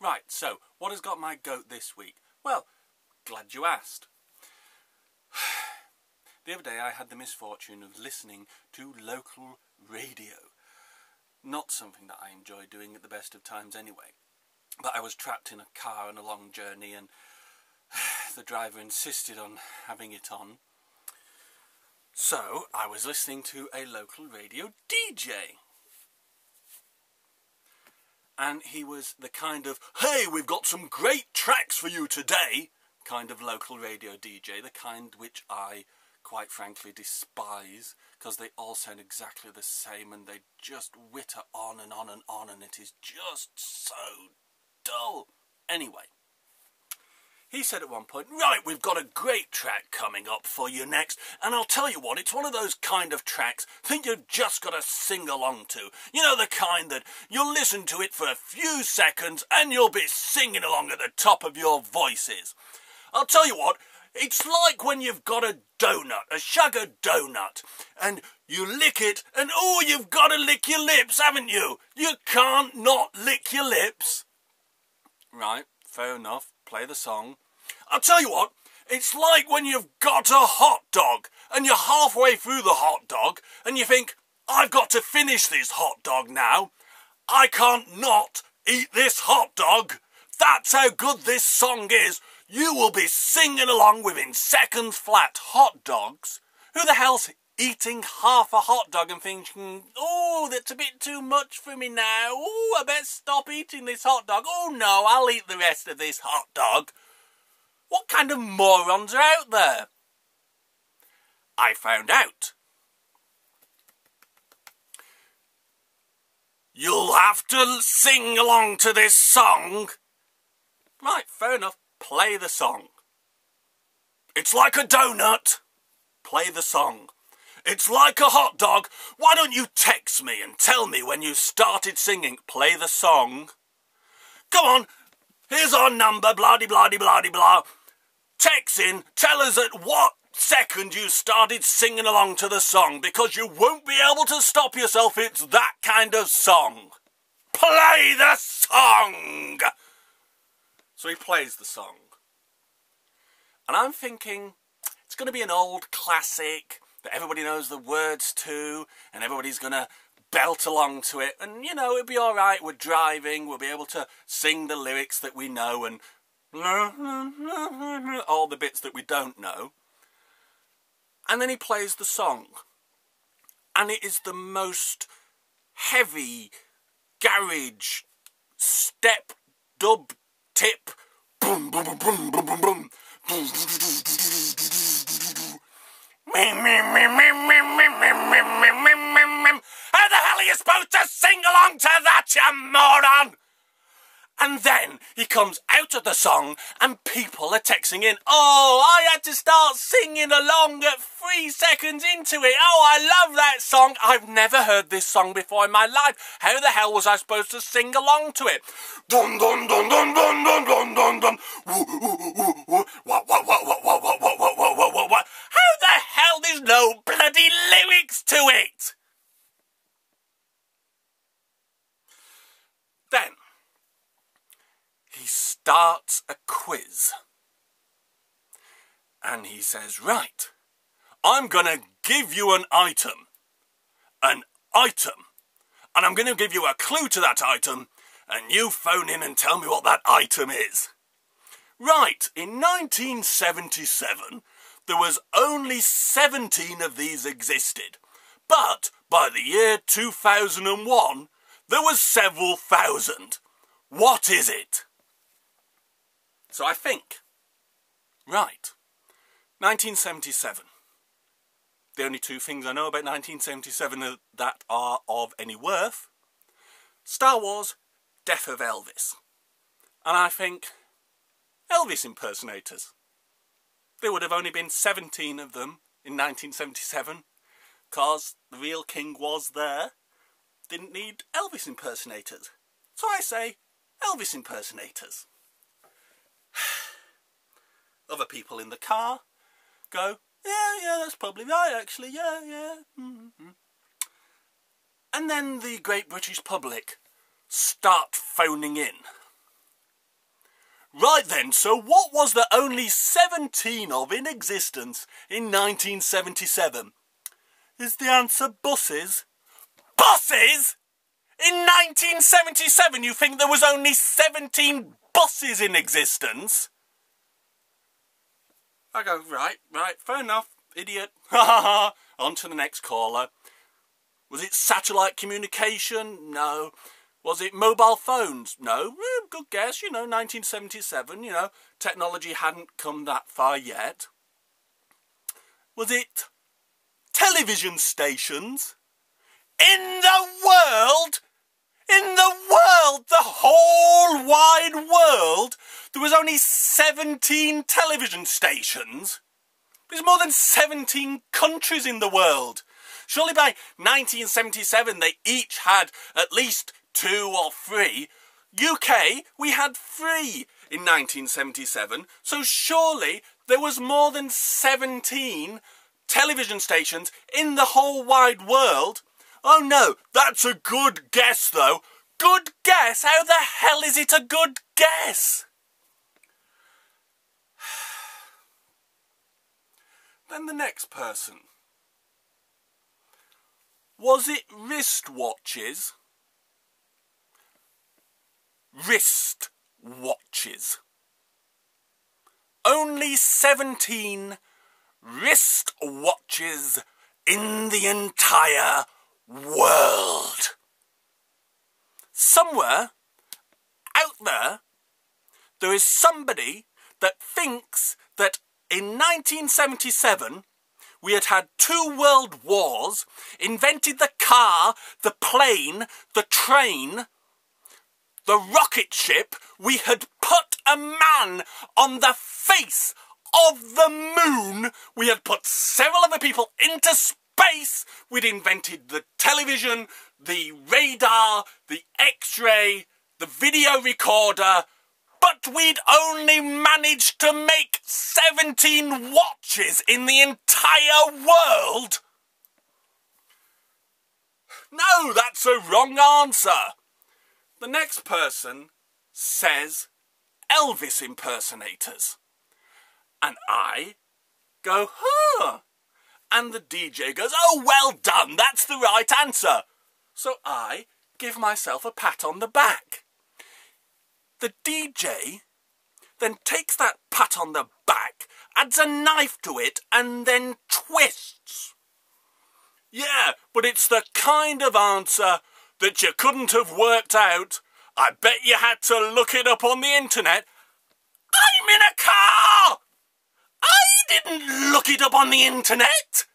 Right, so, what has got my goat this week? Well, glad you asked. The other day I had the misfortune of listening to local radio. Not something that I enjoy doing at the best of times anyway. But I was trapped in a car on a long journey and the driver insisted on having it on. So I was listening to a local radio DJ. And he was the kind of, hey, we've got some great tracks for you today, kind of local radio DJ, the kind which I quite frankly despise, because they all sound exactly the same and they just witter on and on and on, and it is just so dull. Anyway, he said at one point, right, we've got a great track coming up for you next, and I'll tell you what, it's one of those kind of tracks that you've just got to sing along to. You know, the kind that you'll listen to it for a few seconds and you'll be singing along at the top of your voices. I'll tell you what, it's like when you've got a donut, a sugar donut, and you lick it, and oh, you've got to lick your lips, haven't you? You can't not lick your lips. Right, fair enough, play the song. I'll tell you what, it's like when you've got a hot dog, and you're halfway through the hot dog, and you think, I've got to finish this hot dog now. I can't not eat this hot dog. That's how good this song is. You will be singing along within seconds flat. Hot dogs? Who the hell's eating half a hot dog and thinking, oh, that's a bit too much for me now. Oh, I better stop eating this hot dog. Oh no, I'll eat the rest of this hot dog. What kind of morons are out there? I found out. You'll have to sing along to this song. Right, fair enough. Play the song. It's like a donut. Play the song. It's like a hot dog. Why don't you text me and tell me when you started singing? Play the song. Come on, here's our number, blah-de-blah-de-blah-de-blah. Text in, tell us at what second you started singing along to the song, because you won't be able to stop yourself. It's that kind of song. Play the song! So he plays the song. And I'm thinking, it's going to be an old classic that everybody knows the words to, and everybody's going to belt along to it. And, you know, it'll be all right. We're driving. We'll be able to sing the lyrics that we know and all the bits that we don't know. And then he plays the song. And it is the most heavy garage step dub tip. Boom, boom, boom, boom, boom, boom, boom. How the hell are you supposed to sing along to that, you moron? And then he comes out of the song and people are texting in, oh, I had to start singing along at 3 seconds into it. Oh, I love that song. I've never heard this song before in my life. How the hell was I supposed to sing along to it? Dun dun dun dun dun dun dun dun dun. What? How the hell? There's no bloody lyrics to it. Then he starts a quiz. And he says, right, I'm going to give you an item. And I'm going to give you a clue to that item, and you phone in and tell me what that item is. Right, in 1977, there was only 17 of these existed. But by the year 2001, there was several thousand. What is it? So I think, right, 1977. The only two things I know about 1977 that are of any worth: Star Wars, Death of Elvis. And I think, Elvis impersonators. There would have only been 17 of them in 1977, because the real king was there. Didn't need Elvis impersonators. So I say, Elvis impersonators. Other people in the car go, yeah, that's probably right, actually, yeah. Mm-hmm. And then the great British public start phoning in. Right then, so what was there only 17 of in existence in 1977? Is the answer buses? Buses? In 1977 you think there was only 17 buses in existence? I go, right, fair enough, idiot. Ha ha ha. On to the next caller. Was it satellite communication? No. Was it mobile phones? No. Good guess, 1977, technology hadn't come that far yet. Was it television stations? In the world? In the world, the whole wide world, there was only 17 television stations. There's more than 17 countries in the world. Surely by 1977 they each had at least 2 or 3. UK, we had 3 in 1977, so surely there was more than 17 television stations in the whole wide world. Oh no, that's a good guess though. Good guess? How the hell is it a good guess? Then the next person. Was it wristwatches? Wristwatches. Only 17 wristwatches in the entire world. Somewhere out there is somebody that thinks that in 1977 we had 2 world wars, invented the car, the plane, the train, the rocket ship. We had put a man on the face of the moon. We had put several other people into space. We'd invented the television, the radar, the X-ray, the video recorder, but we'd only managed to make 17 watches in the entire world. No, that's a wrong answer. The next person says Elvis impersonators. And I go, huh. And the DJ goes, oh, well done, that's the right answer. So I give myself a pat on the back. The DJ then takes that pat on the back, adds a knife to it, and then twists. Yeah, but it's the kind of answer that you couldn't have worked out. I bet you had to look it up on the internet. I'm in a car! I didn't look it up on the internet.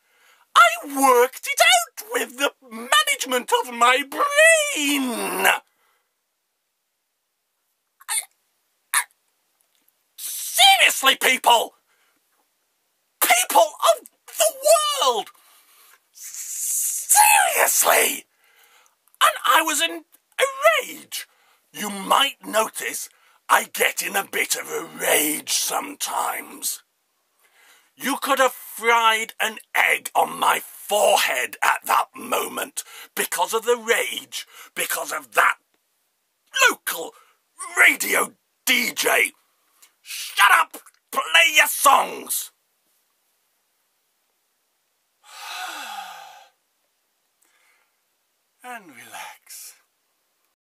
I worked it out with the management of my brain. Seriously, people! People of the world! Seriously! And I was in a rage. You might notice I get in a bit of a rage sometimes. You could have fried an egg on my forehead at that moment because of the rage, because of that local radio DJ. Shut up! Play your songs! And relax.